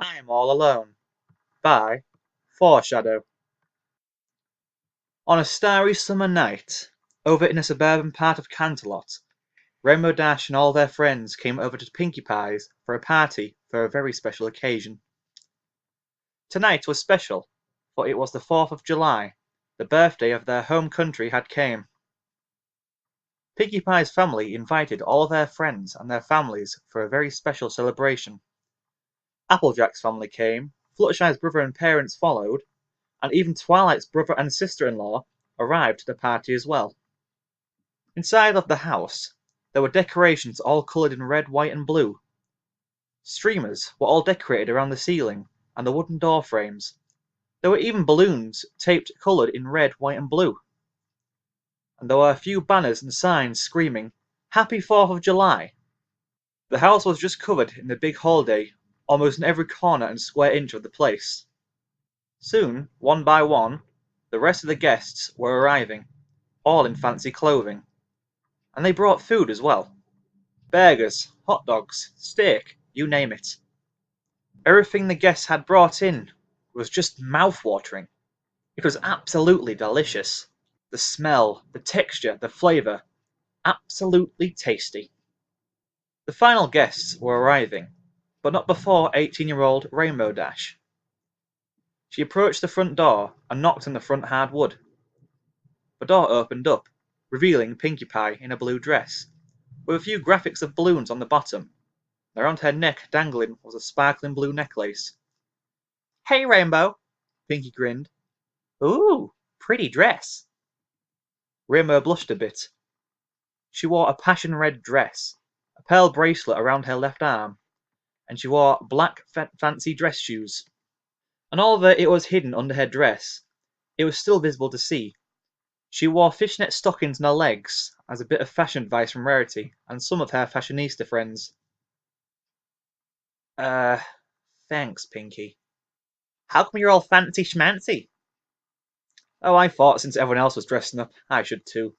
I'm All Alone by FourShadow. On a starry summer night, over in a suburban part of Canterlot, Rainbow Dash and all their friends came over to Pinkie Pie's for a party for a very special occasion. Tonight was special, for it was the 4th of July, the birthday of their home country had came. Pinkie Pie's family invited all their friends and their families for a very special celebration. Applejack's family came, Fluttershy's brother and parents followed, and even Twilight's brother and sister-in-law arrived at the party as well. Inside of the house, there were decorations all coloured in red, white and blue. Streamers were all decorated around the ceiling and the wooden door frames. There were even balloons taped coloured in red, white and blue. And there were a few banners and signs screaming, "Happy 4th of July!" The house was just covered in the big holiday, almost in every corner and square inch of the place. Soon, one by one, the rest of the guests were arriving, all in fancy clothing. And they brought food as well. Burgers, hot dogs, steak, you name it. Everything the guests had brought in was just mouth-watering. It was absolutely delicious. The smell, the texture, the flavour, absolutely tasty. The final guests were arriving, but not before 18-year-old Rainbow Dash. She approached the front door and knocked on the front hardwood. The door opened up, revealing Pinkie Pie in a blue dress, with a few graphics of balloons on the bottom. Around her neck dangling was a sparkling blue necklace. "Hey, Rainbow!" Pinkie grinned. "Ooh, pretty dress." Rainbow blushed a bit. She wore a passion red dress, a pearl bracelet around her left arm, and she wore black fancy dress shoes. And although it was hidden under her dress, it was still visible to see. She wore fishnet stockings on her legs as a bit of fashion advice from Rarity and some of her fashionista friends. Thanks, Pinkie." "How come you're all fancy schmancy?" "Oh, I thought since everyone else was dressing up, I should too.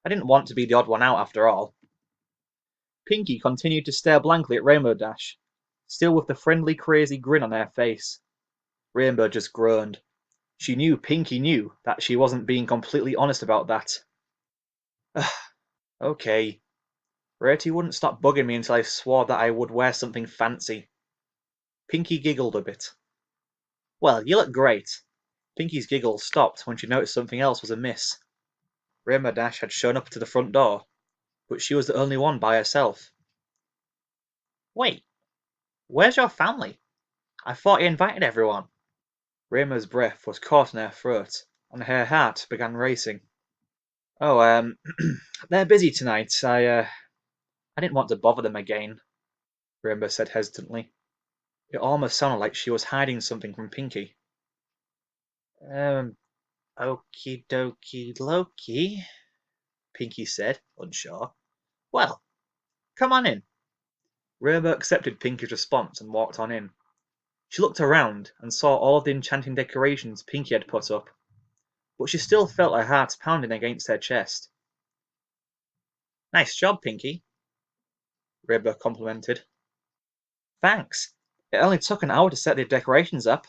I didn't want to be the odd one out after all." Pinkie continued to stare blankly at Rainbow Dash, still with the friendly crazy grin on her face. Rainbow just groaned. She knew Pinkie knew that she wasn't being completely honest about that. Okay. Rarity wouldn't stop bugging me until I swore that I would wear something fancy. Pinkie giggled a bit. "Well, you look great." Pinkie's giggle stopped when she noticed something else was amiss. Rainbow Dash had shown up to the front door, but she was the only one by herself. "Wait, where's your family? I thought you invited everyone." Rainbow's breath was caught in her throat, and her heart began racing. "Oh, they're busy tonight. I didn't want to bother them again," Rainbow said hesitantly. It almost sounded like she was hiding something from Pinkie. Okie dokie Loki," Pinkie said, unsure. "Well, come on in." Rainbow accepted Pinkie's response and walked on in. She looked around and saw all of the enchanting decorations Pinkie had put up, but she still felt her heart pounding against her chest. "Nice job, Pinkie," Rainbow complimented. "Thanks. It only took an hour to set the decorations up."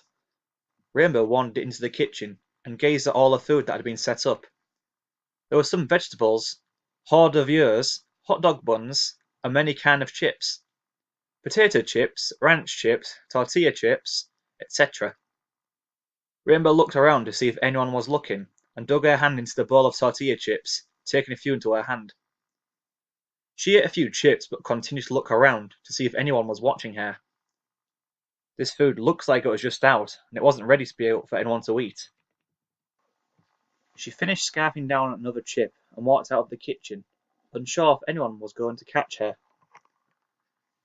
Rainbow wandered into the kitchen and gazed at all the food that had been set up. There were some vegetables, hors d'oeuvres, hot dog buns, and many kinds of chips. Potato chips, ranch chips, tortilla chips, etc. Rainbow looked around to see if anyone was looking, and dug her hand into the bowl of tortilla chips, taking a few into her hand. She ate a few chips but continued to look around to see if anyone was watching her. This food looks like it was just out, and it wasn't ready to be out for anyone to eat. She finished scarfing down another chip and walked out of the kitchen, unsure if anyone was going to catch her.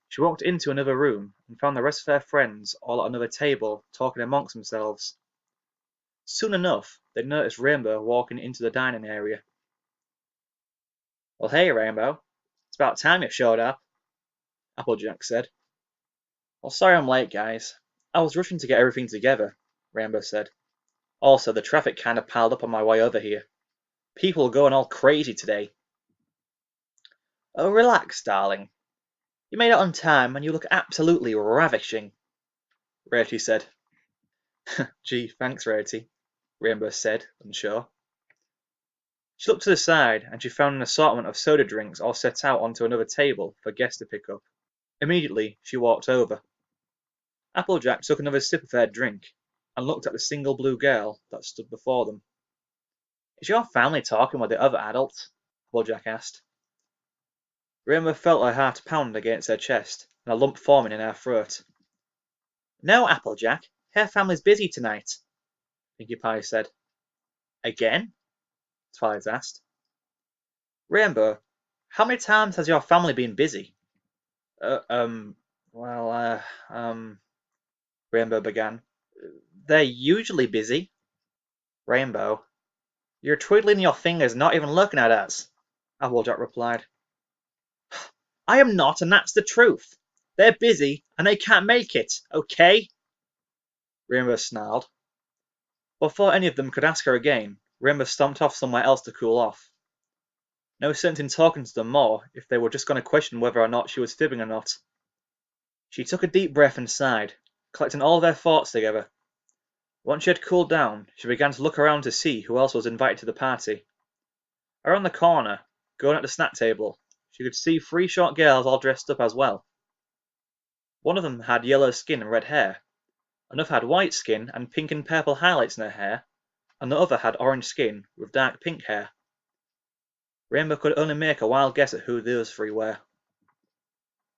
She walked into another room and found the rest of her friends all at another table talking amongst themselves. Soon enough, they noticed Rainbow walking into the dining area. "Well, hey, Rainbow. It's about time you showed up," Applejack said. "Well, sorry I'm late, guys. I was rushing to get everything together," Rainbow said. "Also, the traffic kind of piled up on my way over here. People are going all crazy today." "Oh, relax, darling. You made it on time and you look absolutely ravishing." Rarity said. Gee, thanks, Rarity, Rainbow said, unsure. She looked to the side, and she found an assortment of soda drinks all set out onto another table for guests to pick up. Immediately, she walked over. Applejack took another sip of her drink, and looked at the single blue girl that stood before them. Is your family talking with the other adults? Applejack asked. Rainbow felt her heart pound against her chest, and a lump forming in her throat. No, Applejack, her family's busy tonight, Pinkie Pie said. Again? Twilight asked. Rainbow, how many times has your family been busy? Well, Rainbow began. They're usually busy. Rainbow, you're twiddling your fingers, not even looking at us, Applejack replied. I am not, and that's the truth. They're busy, and they can't make it, okay? Rainbow snarled. Before any of them could ask her again, Rainbow stomped off somewhere else to cool off. No sense in talking to them more if they were just going to question whether or not she was fibbing or not. She took a deep breath and sighed, collecting all their thoughts together. Once she had cooled down, she began to look around to see who else was invited to the party. Around the corner, going at the snack table, she could see 3 short girls all dressed up as well. One of them had yellow skin and red hair, another had white skin and pink and purple highlights in her hair, and the other had orange skin with dark pink hair. Rainbow could only make a wild guess at who those 3 were.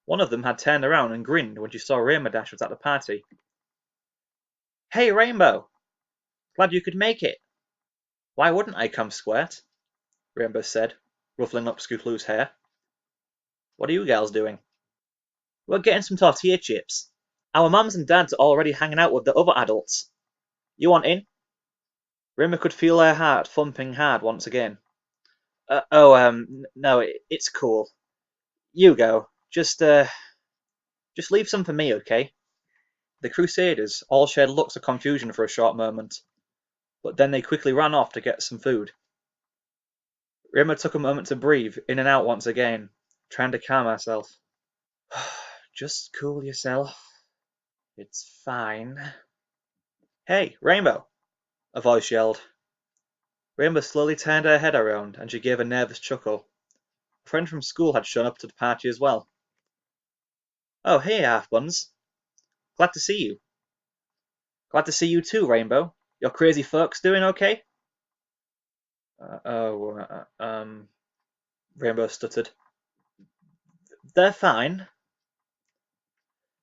One of them had turned around and grinned when she saw Rainbow Dash was at the party. Hey, Rainbow! Glad you could make it. Why wouldn't I come, Squirt? Rainbow said, ruffling up Skooplu's hair. What are you girls doing? We're getting some tortilla chips. Our mums and dads are already hanging out with the other adults. You want in? Rainbow could feel her heart thumping hard once again. No, it's cool. You go. Just leave some for me, okay? The Crusaders all shared looks of confusion for a short moment, but then they quickly ran off to get some food. Rainbow took a moment to breathe in and out once again, trying to calm herself. Just cool yourself. It's fine. Hey, Rainbow! A voice yelled. Rainbow slowly turned her head around, and she gave a nervous chuckle. A friend from school had shown up to the party as well. Oh, hey, Half-Buns. Glad to see you. Glad to see you too, Rainbow. Your crazy folks doing okay? Rainbow stuttered. They're fine.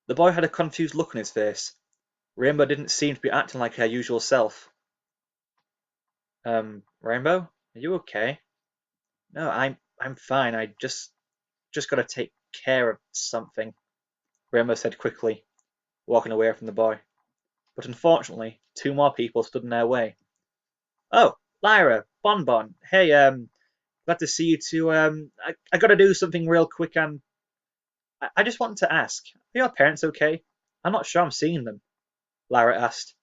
The boy had a confused look on his face. Rainbow didn't seem to be acting like her usual self. Rainbow? Are you okay? No, I'm fine. I just gotta take care of something, Rainbow said quickly, walking away from the boy. But unfortunately, 2 more people stood in their way. Oh, Lyra, Bonbon, hey, glad to see you too. I gotta do something real quick, and I just wanted to ask, are your parents okay? I'm not sure I'm seeing them, Lyra asked.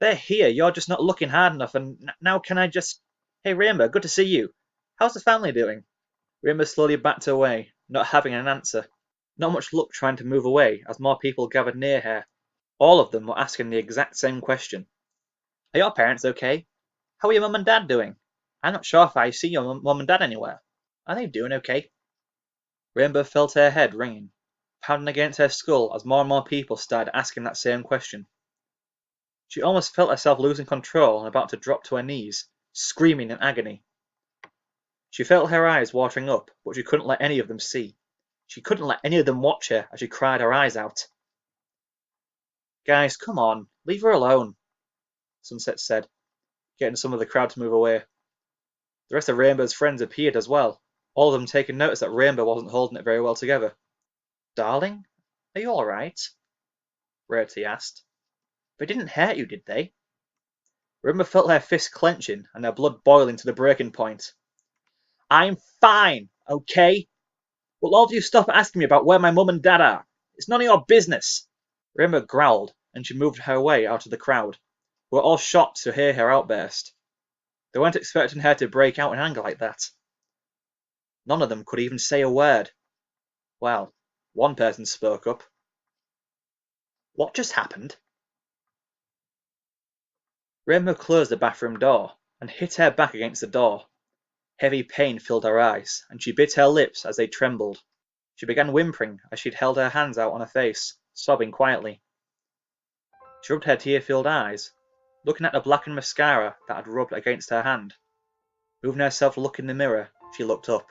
They're here, you're just not looking hard enough, and now can I just... Hey, Rainbow, good to see you. How's the family doing? Rainbow slowly backed away, not having an answer. Not much luck trying to move away as more people gathered near her. All of them were asking the exact same question. Are your parents okay? How are your mum and dad doing? I'm not sure if I see your mum and dad anywhere. Are they doing okay? Rainbow felt her head ringing, pounding against her skull as more and more people started asking that same question. She almost felt herself losing control and about to drop to her knees, screaming in agony. She felt her eyes watering up, but she couldn't let any of them see. She couldn't let any of them watch her as she cried her eyes out. Guys, come on, leave her alone, Sunset said, getting some of the crowd to move away. The rest of Rainbow's friends appeared as well, all of them taking notice that Rainbow wasn't holding it very well together. Darling, are you all right? Rarity asked. They didn't hurt you, did they? Rainbow felt her fists clenching and her blood boiling to the breaking point. I'm fine, okay? Will all of you stop asking me about where my mum and dad are? It's none of your business. Rainbow growled, and she moved her way out of the crowd, who were all shocked to hear her outburst. They weren't expecting her to break out in anger like that. None of them could even say a word. Well, one person spoke up. What just happened? Rainbow closed the bathroom door and hit her back against the door. Heavy pain filled her eyes, and she bit her lips as they trembled. She began whimpering as she held her hands out on her face, sobbing quietly. She rubbed her tear-filled eyes, looking at the blackened mascara that had rubbed against her hand. Moving herself to look in the mirror, she looked up.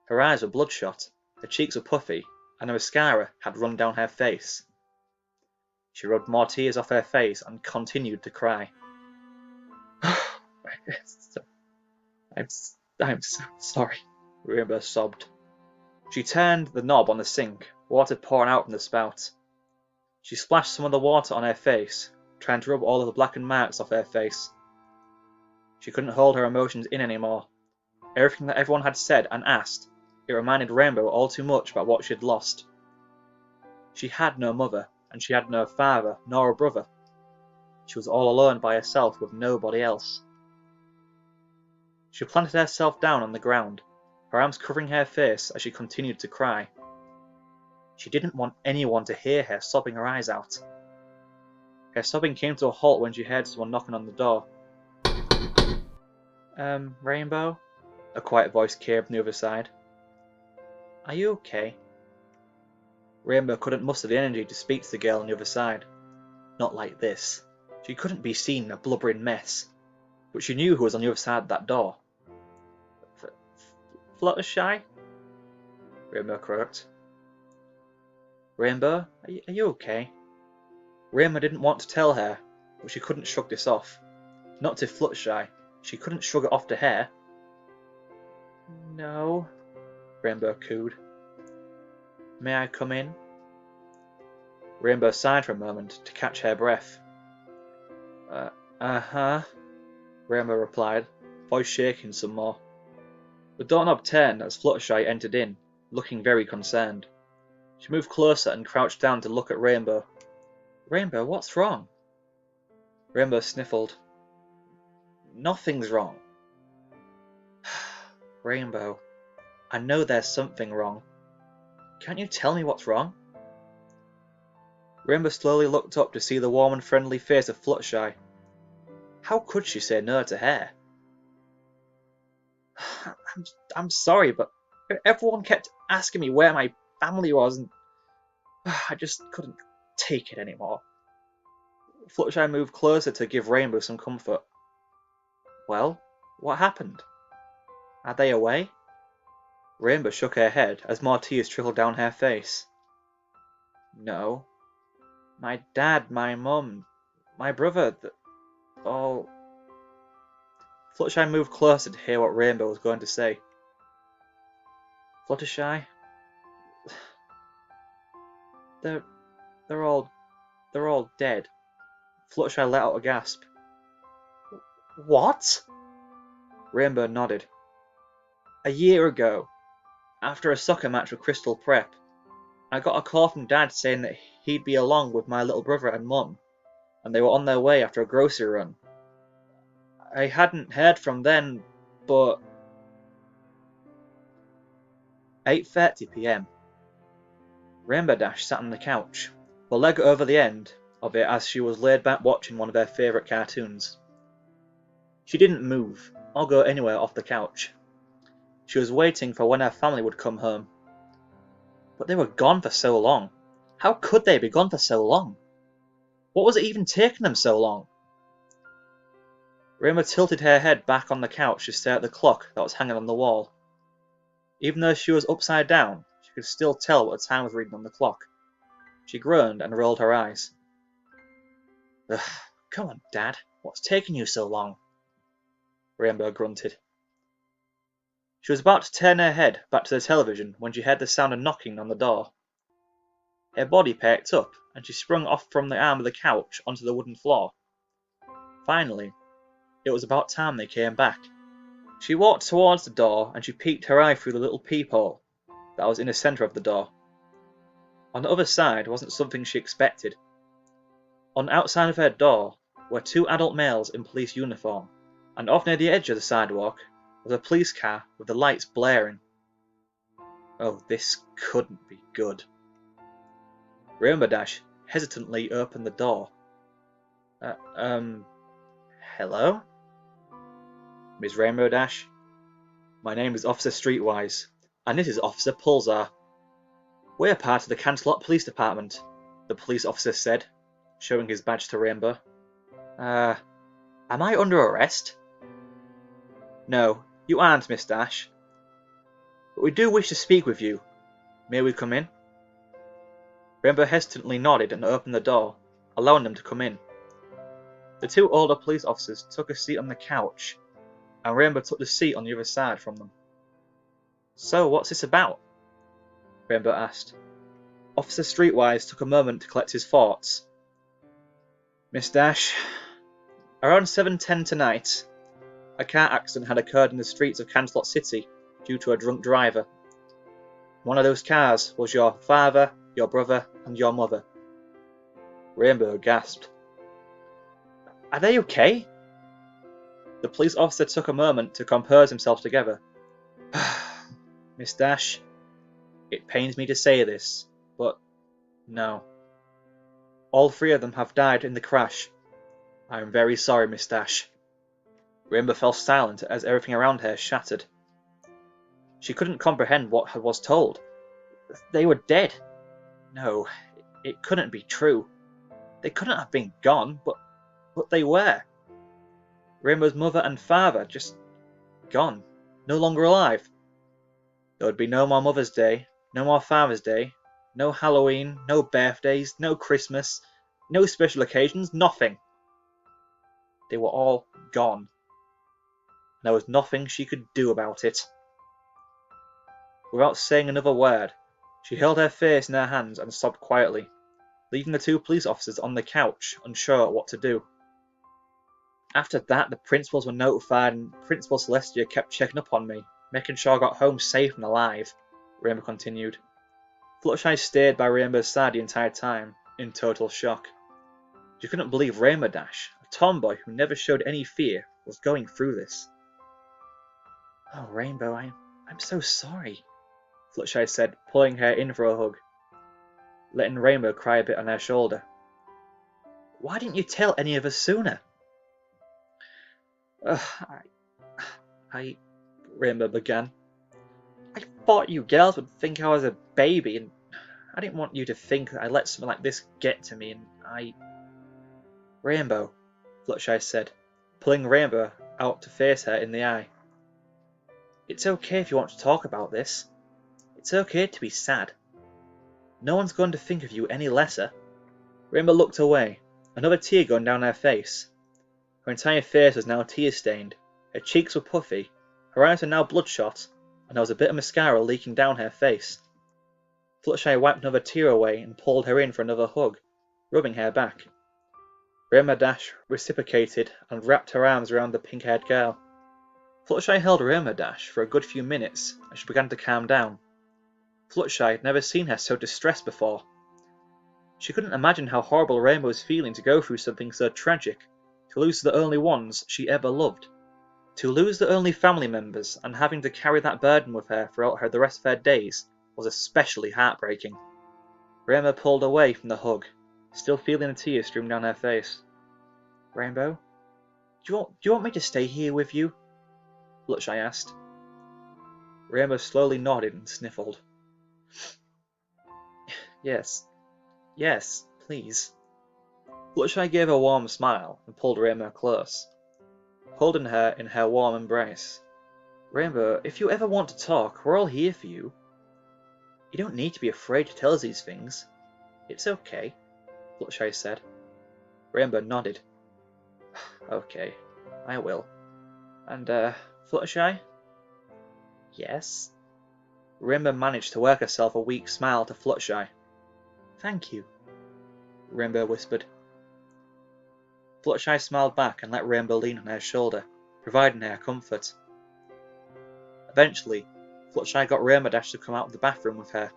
Her eyes were bloodshot, her cheeks were puffy, and the mascara had run down her face. She rubbed more tears off her face and continued to cry. I'm so sorry, Rainbow sobbed. She turned the knob on the sink, water pouring out from the spout. She splashed some of the water on her face, trying to rub all of the blackened marks off her face. She couldn't hold her emotions in anymore. Everything that everyone had said and asked, it reminded Rainbow all too much about what she had lost. She had no mother, and she had no father, nor a brother. She was all alone by herself with nobody else. She planted herself down on the ground, her arms covering her face as she continued to cry. She didn't want anyone to hear her sobbing her eyes out. Her sobbing came to a halt when she heard someone knocking on the door. Rainbow? A quiet voice came from the other side. Are you okay? Rainbow couldn't muster the energy to speak to the girl on the other side. Not like this. She couldn't be seen in a blubbering mess. But she knew who was on the other side of that door. Fluttershy? Rainbow croaked. Rainbow, are you okay? Rainbow didn't want to tell her, but she couldn't shrug this off. Not to Fluttershy. She couldn't shrug it off to her. No, Rainbow cooed. May I come in? Rainbow sighed for a moment to catch her breath. Uh-huh, Rainbow replied, voice shaking some more. The doorknob turned as Fluttershy entered in, looking very concerned. She moved closer and crouched down to look at Rainbow. Rainbow, what's wrong? Rainbow sniffled. Nothing's wrong. Rainbow, I know there's something wrong. Can't you tell me what's wrong? Rainbow slowly looked up to see the warm and friendly face of Fluttershy. How could she say no to her? I'm sorry, but everyone kept asking me where my family was, and I just couldn't take it anymore. Fluttershy moved closer to give Rainbow some comfort. Well, what happened? Are they away? Rainbow shook her head as more tears trickled down her face. No. My dad, my mum, my brother, all... Fluttershy moved closer to hear what Rainbow was going to say. Fluttershy, they're all dead. Fluttershy let out a gasp. What? Rainbow nodded. A year ago, after a soccer match with Crystal Prep, I got a call from Dad saying that he'd be along with my little brother and Mum, and they were on their way after a grocery run. I hadn't heard from them, but... 8:30 p.m. Rainbow Dash sat on the couch, her leg over the end of it as she was laid back watching one of her favourite cartoons. She didn't move, or go anywhere off the couch. She was waiting for when her family would come home. But they were gone for so long. How could they be gone for so long? What was it even taking them so long? Rainbow tilted her head back on the couch to stare at the clock that was hanging on the wall. Even though she was upside down, she could still tell what the time was reading on the clock. She groaned and rolled her eyes. Ugh, come on, Dad. What's taking you so long? Rainbow grunted. She was about to turn her head back to the television when she heard the sound of knocking on the door. Her body perked up, and she sprung off from the arm of the couch onto the wooden floor. Finally, it was about time they came back. She walked towards the door and she peeked her eye through the little peephole that was in the centre of the door. On the other side wasn't something she expected. On the outside of her door were two adult males in police uniform, and off near the edge of the sidewalk was a police car with the lights blaring. Oh, this couldn't be good. Rainbow Dash hesitantly opened the door. Hello? Miss Rainbow Dash? My name is Officer Streetwise, and this is Officer Pulsar. We're part of the Canterlot Police Department, the police officer said, showing his badge to Rainbow. Am I under arrest? No, you aren't, Miss Dash. But we do wish to speak with you. May we come in? Rainbow hesitantly nodded and opened the door, allowing them to come in. The two older police officers took a seat on the couch, and Rainbow took the seat on the other side from them. So, what's this about? Rainbow asked. Officer Streetwise took a moment to collect his thoughts. Miss Dash, around 7:10 tonight, a car accident had occurred in the streets of Canterlot City due to a drunk driver. One of those cars was your father, your brother, and your mother. Rainbow gasped. Are they okay? The police officer took a moment to compose himself together. Miss Dash, it pains me to say this, but no. All three of them have died in the crash. I am very sorry, Miss Dash. Rainbow fell silent as everything around her shattered. She couldn't comprehend what was told. They were dead. No, it couldn't be true. They couldn't have been gone, but they were. Rainbow's mother and father just gone, no longer alive. There would be no more Mother's Day, no more Father's Day, no Halloween, no birthdays, no Christmas, no special occasions, nothing. They were all gone. There was nothing she could do about it. Without saying another word, she held her face in her hands and sobbed quietly, leaving the two police officers on the couch, unsure what to do. After that, the principals were notified and Principal Celestia kept checking up on me, making sure I got home safe and alive, Rainbow continued. Fluttershy stayed by Rainbow's side the entire time, in total shock. She couldn't believe Rainbow Dash, a tomboy who never showed any fear, was going through this. Oh, Rainbow, I'm so sorry, Fluttershy said, pulling her in for a hug, letting Rainbow cry a bit on her shoulder. Why didn't you tell any of us sooner? Rainbow began. I thought you girls would think I was a baby, and I didn't want you to think that I let something like this get to me, and Rainbow, Fluttershy said, pulling Rainbow out to face her in the eye. It's okay if you want to talk about this. It's okay to be sad. No one's going to think of you any lesser. Rainbow looked away, another tear going down her face. Her entire face was now tear-stained, her cheeks were puffy, her eyes were now bloodshot, and there was a bit of mascara leaking down her face. Fluttershy wiped another tear away and pulled her in for another hug, rubbing her back. Rainbow Dash reciprocated and wrapped her arms around the pink-haired girl. Fluttershy held Rainbow Dash for a good few minutes as she began to calm down. Fluttershy had never seen her so distressed before. She couldn't imagine how horrible Rainbow was feeling to go through something so tragic, to lose the only ones she ever loved. To lose the only family members and having to carry that burden with her throughout the rest of her days was especially heartbreaking. Rainbow pulled away from the hug, still feeling the tears stream down her face. Rainbow, do you want me to stay here with you? Fluttershy asked. Rainbow slowly nodded and sniffled. Yes, please. Fluttershy gave a warm smile and pulled Rainbow close, holding her in her warm embrace. Rainbow, if you ever want to talk, we're all here for you. You don't need to be afraid to tell us these things. It's okay, Fluttershy said. Rainbow nodded. Okay, I will. And, Fluttershy? Yes? Rainbow managed to work herself a weak smile to Fluttershy. Thank you, Rainbow whispered. Fluttershy smiled back and let Rainbow lean on her shoulder, providing her comfort. Eventually, Fluttershy got Rainbow Dash to come out of the bathroom with her,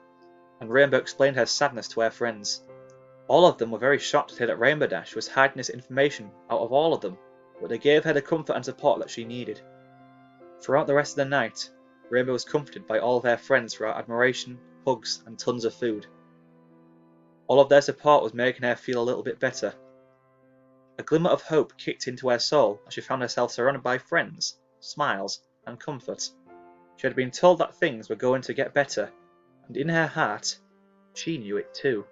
and Rainbow explained her sadness to her friends. All of them were very shocked to hear that Rainbow Dash was hiding this information out of all of them, but they gave her the comfort and support that she needed. Throughout the rest of the night, Rainbow was comforted by all of her friends for her admiration, hugs, and tons of food. All of their support was making her feel a little bit better. A glimmer of hope kicked into her soul as she found herself surrounded by friends, smiles, and comfort. She had been told that things were going to get better, and in her heart, she knew it too.